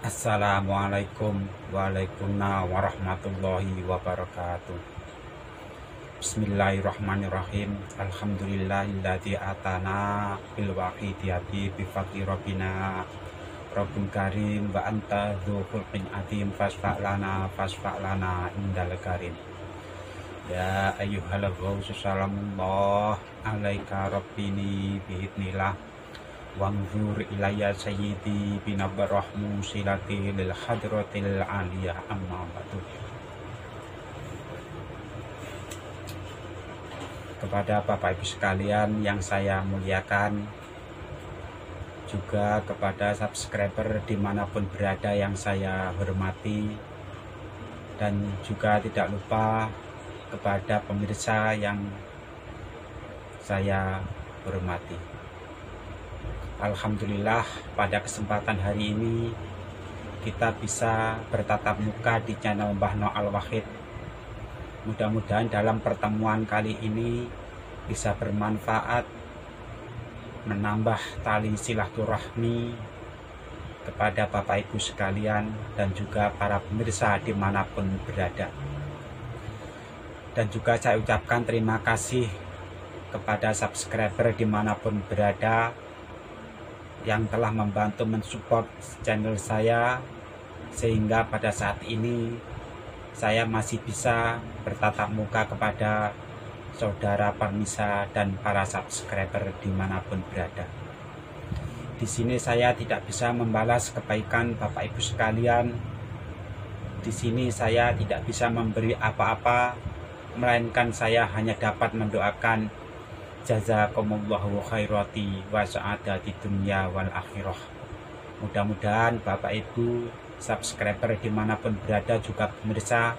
Assalamualaikum warahmatullahi wabarakatuh. Bismillahirrahmanirrahim. Alhamdulillahilladzi atana bil waqidiyati bi faqi rabbina Rabbun karim wa anta dzu khulqin azim fasfa'lana indal karim. Ya ayyuhal ghausu salamullah alaika rabbini biidnillah wanzur ilayya sayyidi binabarahmu silati lil hadratil aliyah amma ba'du. Kepada Bapak Ibu sekalian yang saya muliakan, juga kepada subscriber dimanapun berada yang saya hormati, dan juga tidak lupa kepada pemirsa yang saya hormati. Alhamdulillah, pada kesempatan hari ini kita bisa bertatap muka di channel Mbah No Al-Wahid. Mudah-mudahan dalam pertemuan kali ini bisa bermanfaat, menambah tali silaturahmi kepada Bapak Ibu sekalian dan juga para pemirsa dimanapun berada. Dan juga saya ucapkan terima kasih kepada subscriber dimanapun berada yang telah membantu mensupport channel saya, sehingga pada saat ini saya masih bisa bertatap muka kepada saudara permisa dan para subscriber dimanapun berada. Di sini saya tidak bisa membalas kebaikan Bapak Ibu sekalian. Di sini saya tidak bisa memberi apa-apa, melainkan saya hanya dapat mendoakan jazakumullahu khairati wa sa'adati dunya wal akhirah. Mudah-mudahan Bapak Ibu subscriber dimanapun berada, juga pemirsa,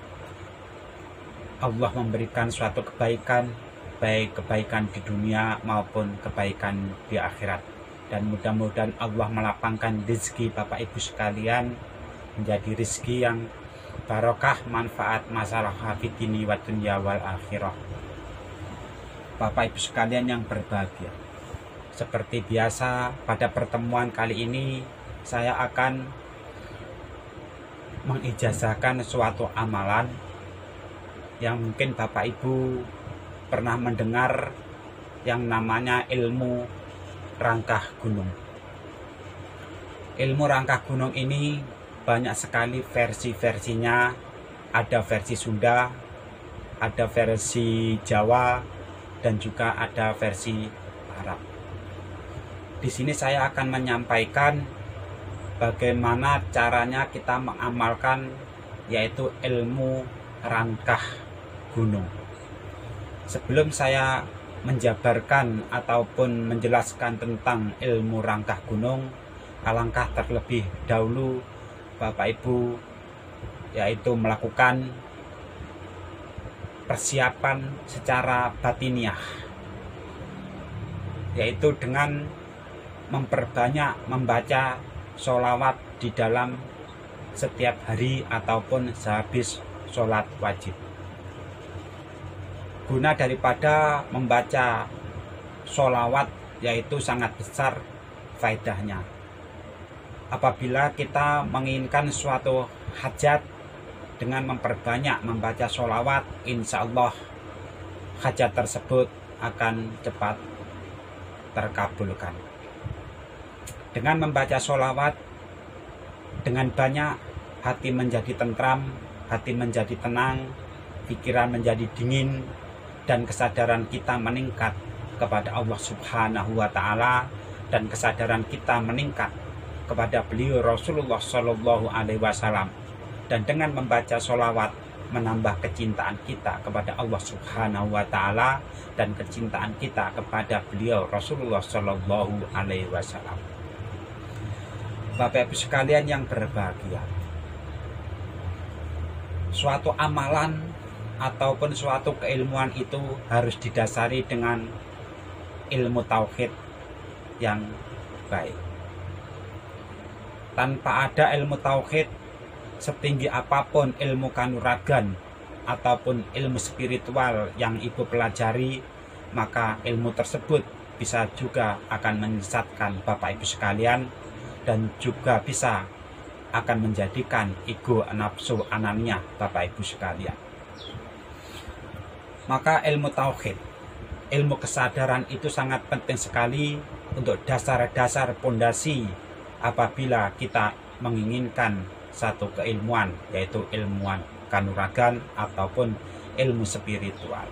Allah memberikan suatu kebaikan, baik kebaikan di dunia maupun kebaikan di akhirat. Dan mudah-mudahan Allah melapangkan rezeki Bapak Ibu sekalian menjadi rezeki yang barokah, manfaat, masalah hafidini wa dunya wal akhirah. Bapak Ibu sekalian yang berbahagia, seperti biasa pada pertemuan kali ini saya akan mengijazahkan suatu amalan yang mungkin Bapak Ibu pernah mendengar, yang namanya ilmu rangkah gunung. Ilmu rangkah gunung ini banyak sekali versi-versinya. Ada versi Sunda, ada versi Jawa, dan juga ada versi Arab. Di sini saya akan menyampaikan bagaimana caranya kita mengamalkan, yaitu ilmu rangkah gunung. Sebelum saya menjabarkan ataupun menjelaskan tentang ilmu rangkah gunung, alangkah terlebih dahulu Bapak Ibu yaitu melakukan persiapan secara batiniah, yaitu dengan memperbanyak membaca sholawat di dalam setiap hari ataupun sehabis sholat wajib. Guna daripada membaca sholawat yaitu sangat besar faedahnya. Apabila kita menginginkan suatu hajat, dengan memperbanyak membaca sholawat, insya Allah hajat tersebut akan cepat terkabulkan. Dengan membaca sholawat dengan banyak, hati menjadi tentram, hati menjadi tenang, pikiran menjadi dingin, dan kesadaran kita meningkat kepada Allah Subhanahu wa Ta'ala, dan kesadaran kita meningkat kepada beliau Rasulullah Shallallahu Alaihi Wasallam. Dan dengan membaca sholawat menambah kecintaan kita kepada Allah Subhanahu wa Ta'ala dan kecintaan kita kepada beliau Rasulullah Shallallahu Alaihi Wasallam. Bapak Ibu sekalian yang berbahagia, suatu amalan ataupun suatu keilmuan itu harus didasari dengan ilmu tauhid yang baik. Tanpa ada ilmu tauhid, setinggi apapun ilmu kanuragan ataupun ilmu spiritual yang ibu pelajari, maka ilmu tersebut bisa juga akan menyesatkan Bapak Ibu sekalian, dan juga bisa akan menjadikan ego nafsu ananiyah Bapak Ibu sekalian. Maka ilmu tauhid, ilmu kesadaran itu sangat penting sekali untuk dasar-dasar pondasi apabila kita menginginkan satu keilmuan, yaitu ilmuwan kanuragan ataupun ilmu spiritual.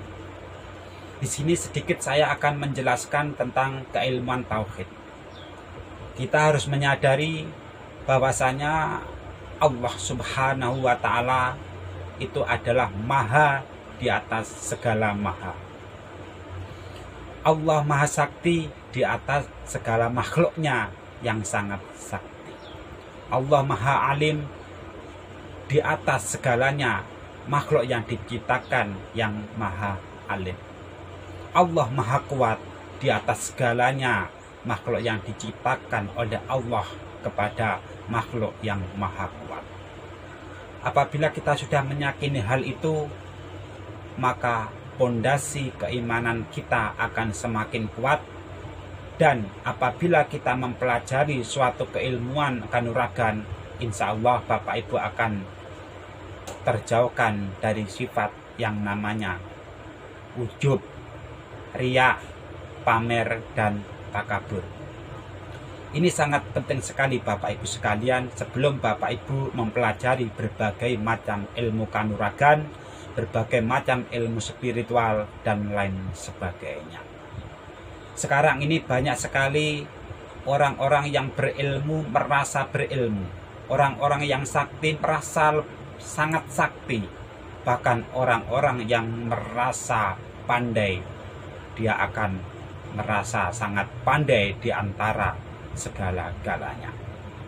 Di sini sedikit saya akan menjelaskan tentang keilmuan tauhid. Kita harus menyadari bahwasanya Allah Subhanahu wa Ta'ala itu adalah maha di atas segala maha. Allah maha sakti di atas segala makhluknya yang sangat sakti. Allah maha alim di atas segalanya makhluk yang diciptakan yang maha alim. Allah maha kuat di atas segalanya makhluk yang diciptakan oleh Allah kepada makhluk yang maha kuat. Apabila kita sudah meyakini hal itu, maka pondasi keimanan kita akan semakin kuat. Dan apabila kita mempelajari suatu keilmuan kanuragan, insya Allah Bapak Ibu akan terjauhkan dari sifat yang namanya ujub, riya, pamer, dan takabur. Ini sangat penting sekali Bapak Ibu sekalian sebelum Bapak Ibu mempelajari berbagai macam ilmu kanuragan, berbagai macam ilmu spiritual, dan lain sebagainya. Sekarang ini banyak sekali orang-orang yang berilmu merasa berilmu. Orang-orang yang sakti merasa sangat sakti. Bahkan orang-orang yang merasa pandai, dia akan merasa sangat pandai di antara segala-galanya.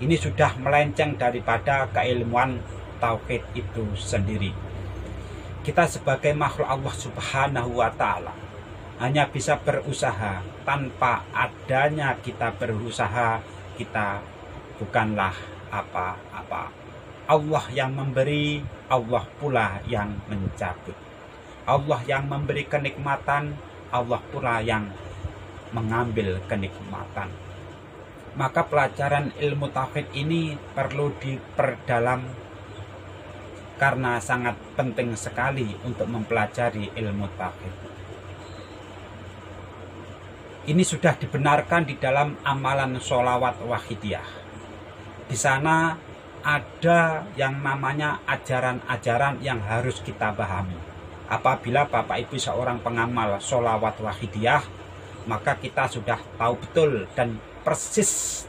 Ini sudah melenceng daripada keilmuan tauhid itu sendiri. Kita sebagai makhluk Allah Subhanahu wa Ta'ala hanya bisa berusaha. Tanpa adanya kita berusaha, kita bukanlah apa-apa. Allah yang memberi, Allah pula yang mencabut. Allah yang memberi kenikmatan, Allah pula yang mengambil kenikmatan. Maka pelajaran ilmu tauhid ini perlu diperdalam karena sangat penting sekali untuk mempelajari ilmu tauhid. Ini sudah dibenarkan di dalam amalan sholawat wahidiyah. Di sana ada yang namanya ajaran-ajaran yang harus kita pahami. Apabila Bapak Ibu seorang pengamal sholawat wahidiyah, maka kita sudah tahu betul dan persis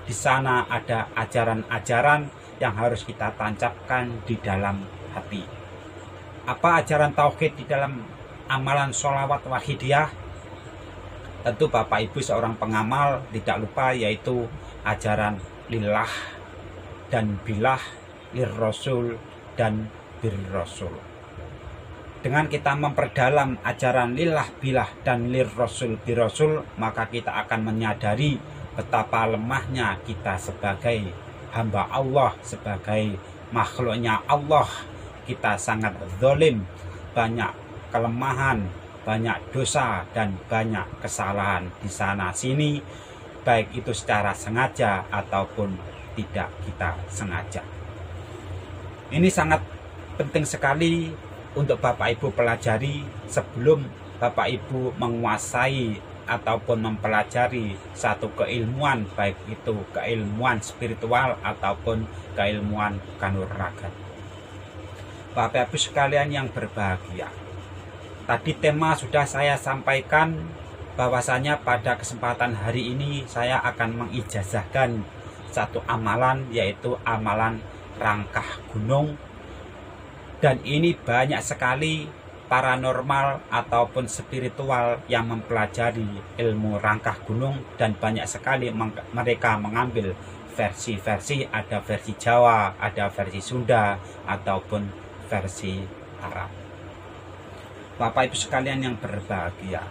di sana ada ajaran-ajaran yang harus kita tancapkan di dalam hati. Apa ajaran tauhid di dalam amalan sholawat wahidiyah? Tentu Bapak Ibu seorang pengamal tidak lupa, yaitu ajaran lillah dan bilah, lir rasul dan bir rasul. Dengan kita memperdalam ajaran lillah, bilah, dan lir rasul, bir rasul, maka kita akan menyadari betapa lemahnya kita sebagai hamba Allah, sebagai makhluknya Allah. Kita sangat zalim, banyak kelemahan, banyak dosa, dan banyak kesalahan di sana sini, baik itu secara sengaja ataupun tidak kita sengaja. Ini sangat penting sekali untuk Bapak Ibu pelajari sebelum Bapak Ibu menguasai ataupun mempelajari satu keilmuan, baik itu keilmuan spiritual ataupun keilmuan kanuragan. Bapak Ibu sekalian yang berbahagia, tadi tema sudah saya sampaikan bahwasanya pada kesempatan hari ini saya akan mengijazahkan satu amalan, yaitu amalan rangkah gunung. Dan ini banyak sekali paranormal ataupun spiritual yang mempelajari ilmu rangkah gunung, dan banyak sekali mereka mengambil versi-versi, ada versi Jawa, ada versi Sunda, ataupun versi Arab. Bapak Ibu sekalian yang berbahagia,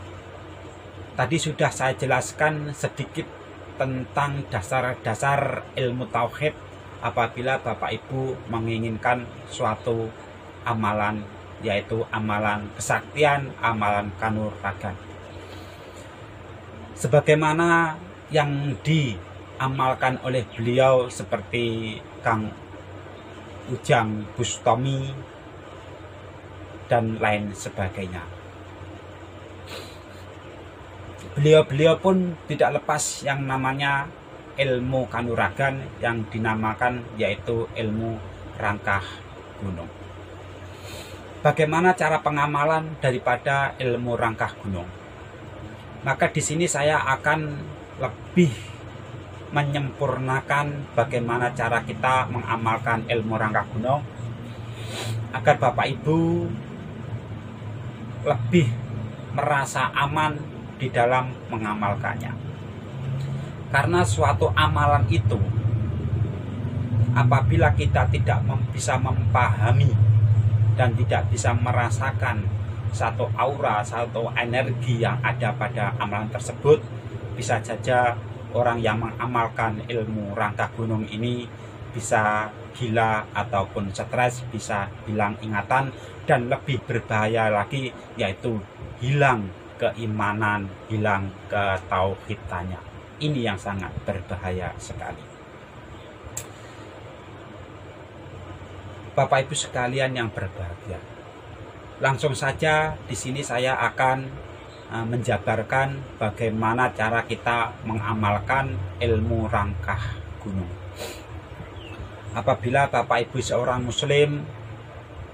tadi sudah saya jelaskan sedikit tentang dasar-dasar ilmu tauhid apabila Bapak Ibu menginginkan suatu amalan, yaitu amalan kesaktian, amalan kanuragan. Sebagaimana yang diamalkan oleh beliau seperti Kang Ujang Bustami dan lain sebagainya. Beliau-beliau pun tidak lepas yang namanya ilmu kanuragan yang dinamakan yaitu ilmu rangkah gunung. Bagaimana cara pengamalan daripada ilmu rangkah gunung? Maka di sini saya akan lebih menyempurnakan bagaimana cara kita mengamalkan ilmu rangkah gunung agar Bapak Ibu lebih merasa aman di dalam mengamalkannya. Karena suatu amalan itu apabila kita tidak bisa memahami dan tidak bisa merasakan satu aura, satu energi yang ada pada amalan tersebut, bisa saja orang yang mengamalkan ilmu rangkah gunung ini bisa gila ataupun stres, bisa hilang ingatan, dan lebih berbahaya lagi yaitu hilang keimanan, hilang ketauhidannya. Ini yang sangat berbahaya sekali. Bapak Ibu sekalian yang berbahagia, langsung saja di sini saya akan menjabarkan bagaimana cara kita mengamalkan ilmu rangkah gunung. Apabila Bapak Ibu seorang muslim,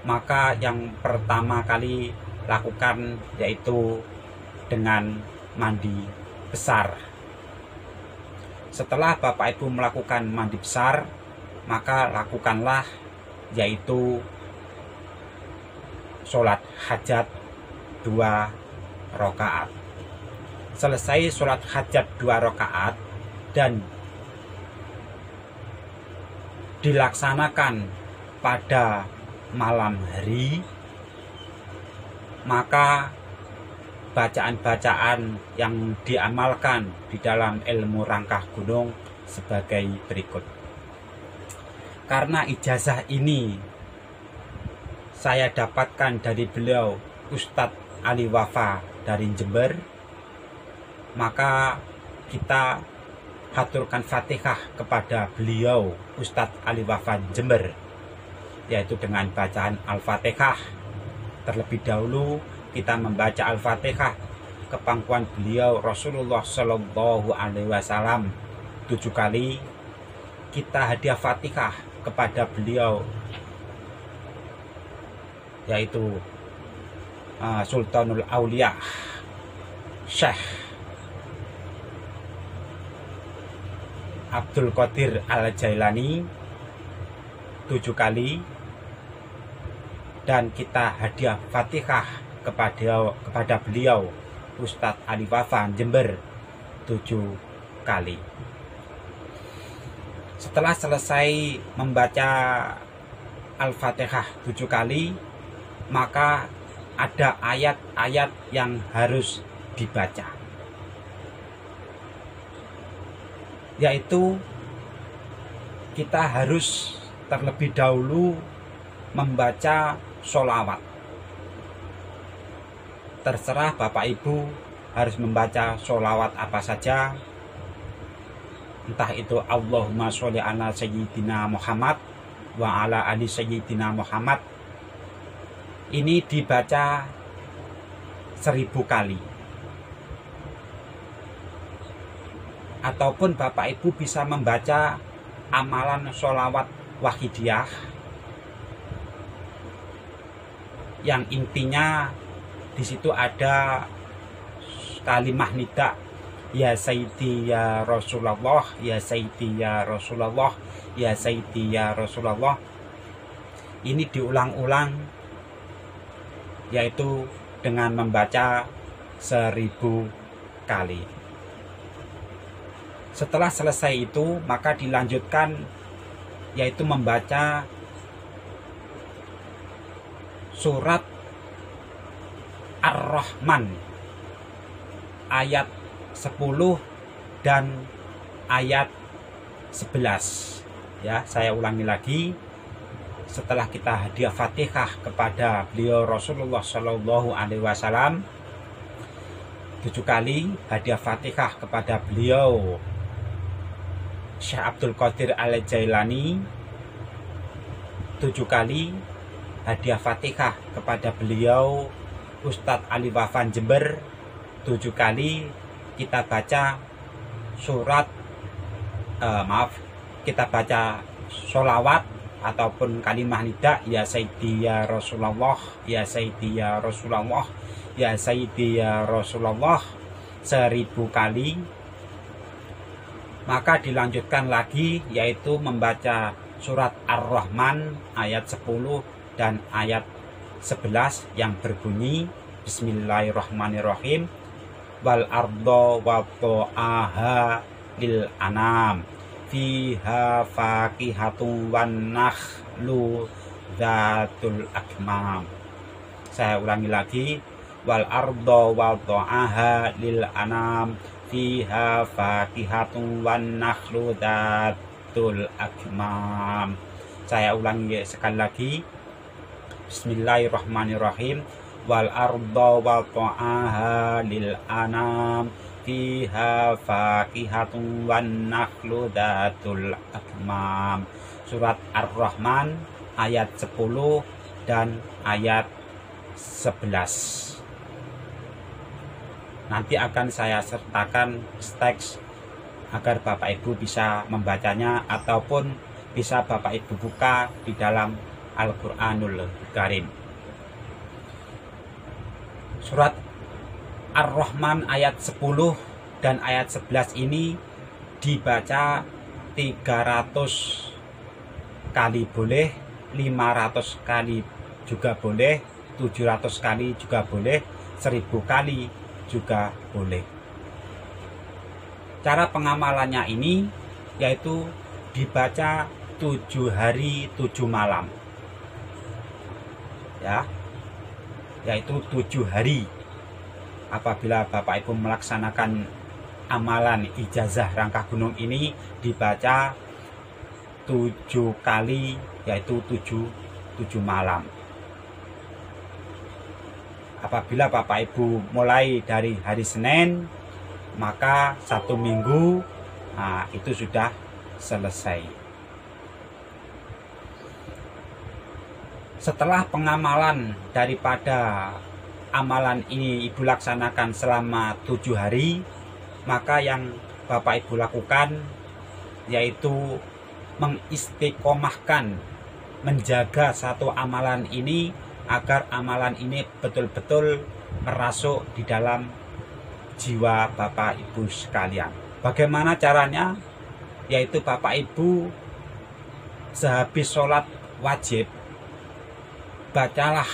maka yang pertama kali lakukan yaitu dengan mandi besar. Setelah Bapak Ibu melakukan mandi besar, maka lakukanlah yaitu sholat hajat 2 rakaat. Selesai sholat hajat 2 rakaat dan dilaksanakan pada malam hari, maka bacaan-bacaan yang diamalkan di dalam ilmu rangkah gunung sebagai berikut. Karena ijazah ini saya dapatkan dari beliau Ustadz Ali Wafa dari Jember, maka kita haturkan Fatihah kepada beliau Ustadz Ali Wafa Jember, yaitu dengan bacaan Al-Fatihah. Terlebih dahulu kita membaca Al-Fatihah ke pangkuan beliau Rasulullah Shallallahu Alaihi Wasallam 7 kali. Kita hadiah Fatihah kepada beliau yaitu Sultanul Aulia Syekh Abdul Qadir Al-Jailani 7 kali, dan kita hadiah Fatihah kepada beliau Ustadz Ali Wafa Jember 7 kali. Setelah selesai membaca Al-Fatihah 7 kali, maka ada ayat-ayat yang harus dibaca, yaitu kita harus terlebih dahulu membaca sholawat. Terserah Bapak Ibu harus membaca sholawat apa saja, entah itu Allahumma sholli ala sayyidina Muhammad wa ala ali sayyidina Muhammad. Ini dibaca 1000 kali. Ataupun Bapak Ibu bisa membaca amalan sholawat wahidiyah yang intinya di situ ada kalimah nida, ya Sayyidi ya Rasulullah, ya Sayyidi ya Rasulullah, ya Sayyidi ya Rasulullah. Ini diulang-ulang, yaitu dengan membaca 1000 kali. Setelah selesai itu, maka dilanjutkan yaitu membaca surat Ar-Rahman ayat 10 dan ayat 11. Ya, saya ulangi lagi. Setelah kita hadiah Fatihah kepada beliau Rasulullah Shallallahu Alaihi Wasallam 7 kali, hadiah Fatihah kepada beliau Syekh Abdul Qadir Al-Jailani 7 kali hadiah Fatihah kepada beliau Ustadz Ali Wafan Jember 7 kali kita baca surat kita baca sholawat ataupun kalimah nida ya Sayyidi ya Rasulullah, ya Sayyidi ya Rasulullah, ya Sayyidi ya Rasulullah 1000 kali. Maka dilanjutkan lagi yaitu membaca surat Ar-Rahman ayat 10 dan ayat 11 yang berbunyi Bismillahirrahmanirrahim wal ardo wa to'aha lil anam fiha faqihatun wan nakhlu dzatul akmam. Saya ulangi lagi, wal ardo wa to'aha lil anam fiha faqihatun wan nakhlu dzatul akmam. Saya ulangi sekali lagi, Bismillahirrahmanirrahim wal arda wa ta'aha lil anam fiha faqihatun wan nakhlu dzatul akmam. Surat Ar-Rahman ayat 10 dan ayat 11. Nanti akan saya sertakan teks agar Bapak Ibu bisa membacanya ataupun bisa Bapak Ibu buka di dalam Al-Quranul Karim. Surat Ar-Rahman ayat 10 dan ayat 11 ini dibaca 300 kali boleh, 500 kali juga boleh, 700 kali juga boleh, 1000 kali juga boleh. Cara pengamalannya ini yaitu dibaca 7 hari 7 malam. Ya, yaitu 7 hari. Apabila Bapak Ibu melaksanakan amalan ijazah rangkah gunung ini dibaca 7 kali, yaitu 7 malam. Apabila Bapak Ibu mulai dari hari Senin, maka 1 minggu itu sudah selesai. Setelah pengamalan daripada amalan ini Ibu laksanakan selama 7 hari, maka yang Bapak Ibu lakukan yaitu mengistiqomahkan, menjaga satu amalan ini agar amalan ini betul-betul merasuk di dalam jiwa Bapak Ibu sekalian. Bagaimana caranya? Yaitu Bapak Ibu sehabis sholat wajib, bacalah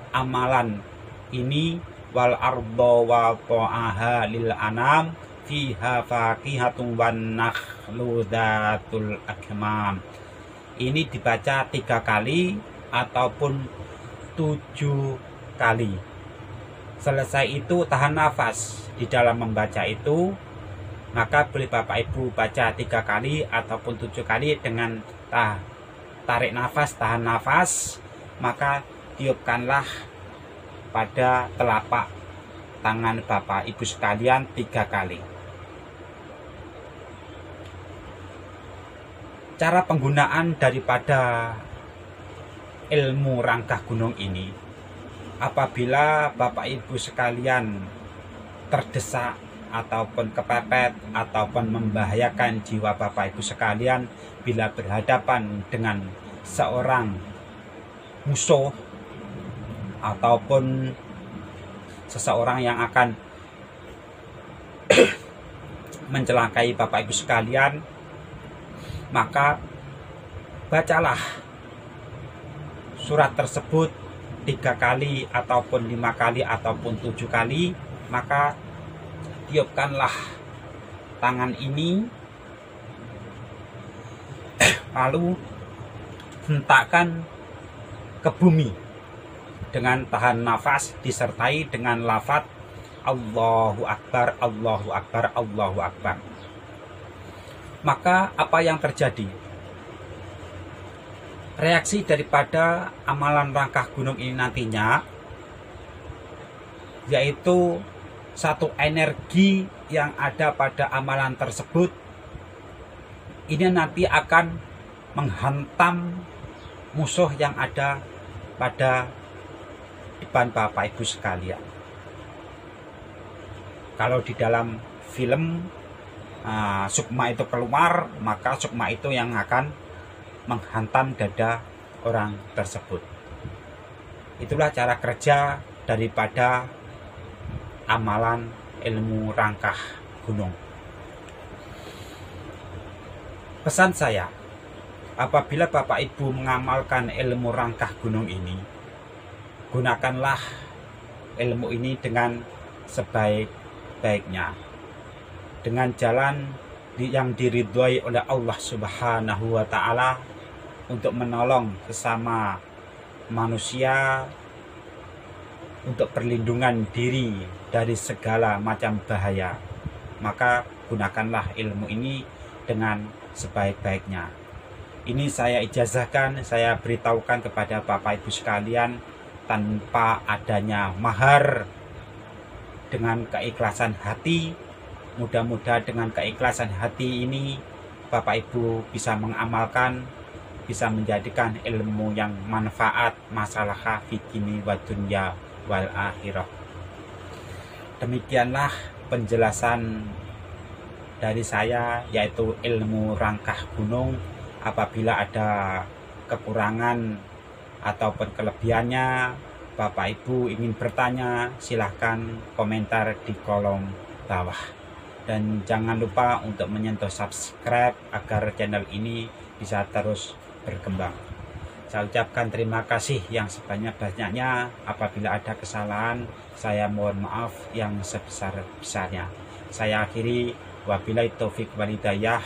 amalan ini wal ardo wa to'aha lil anam fiha faqihatun wan nakhlu dzatul akmam. Ini dibaca 3 kali ataupun 7 kali. Selesai itu tahan nafas di dalam membaca itu, maka boleh Bapak Ibu baca 3 kali ataupun 7 kali dengan tarik nafas, tahan nafas, maka tiupkanlah pada telapak tangan Bapak Ibu sekalian 3 kali. Cara penggunaan daripada ilmu rangkah gunung ini, apabila Bapak Ibu sekalian terdesak ataupun kepepet ataupun membahayakan jiwa Bapak Ibu sekalian bila berhadapan dengan seorang musuh ataupun seseorang yang akan mencelakai Bapak Ibu sekalian, maka bacalah surat tersebut 3 kali ataupun 5 kali ataupun 7 kali, maka tiupkanlah tangan ini lalu hentakkan ke bumi dengan tahan nafas disertai dengan lafaz Allahu Akbar, Allahu Akbar, Allahu Akbar. Maka apa yang terjadi? Reaksi daripada amalan rangkah gunung ini nantinya yaitu satu energi yang ada pada amalan tersebut ini nanti akan menghantam musuh yang ada pada depan Bapak Ibu sekalian. Kalau di dalam film sukma itu keluar, maka sukma itu yang akan menghantam dada orang tersebut. Itulah cara kerja daripada amalan ilmu rangkah gunung. Pesan saya, apabila Bapak Ibu mengamalkan ilmu rangkah gunung ini, gunakanlah ilmu ini dengan sebaik-baiknya, dengan jalan yang diridhoi oleh Allah Subhanahu wa Ta'ala, untuk menolong sesama manusia, untuk perlindungan diri dari segala macam bahaya. Maka gunakanlah ilmu ini dengan sebaik-baiknya. Ini saya ijazahkan, saya beritahukan kepada Bapak Ibu sekalian tanpa adanya mahar, dengan keikhlasan hati. Mudah-mudahan dengan keikhlasan hati ini Bapak Ibu bisa mengamalkan, bisa menjadikan ilmu yang manfaat, masalah fikini wa dunya wal akhirah. Demikianlah penjelasan dari saya, yaitu ilmu rangkah gunung. Apabila ada kekurangan ataupun kelebihannya, Bapak Ibu ingin bertanya, silahkan komentar di kolom bawah. Dan jangan lupa untuk menyentuh subscribe agar channel ini bisa terus berkembang. Saya ucapkan terima kasih yang sebanyak-banyaknya. Apabila ada kesalahan, saya mohon maaf yang sebesar-besarnya. Saya akhiri, wabillahi taufik wal hidayah.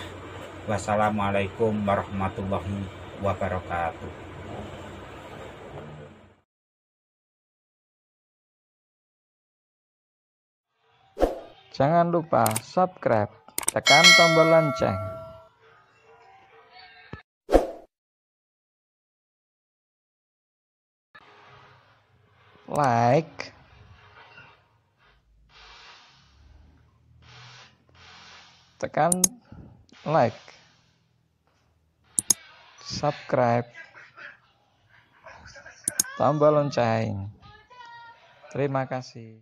Wassalamualaikum warahmatullahi wabarakatuh. Jangan lupa subscribe, tekan tombol lonceng. Like, tekan like, subscribe, tombol lonceng. Terima kasih.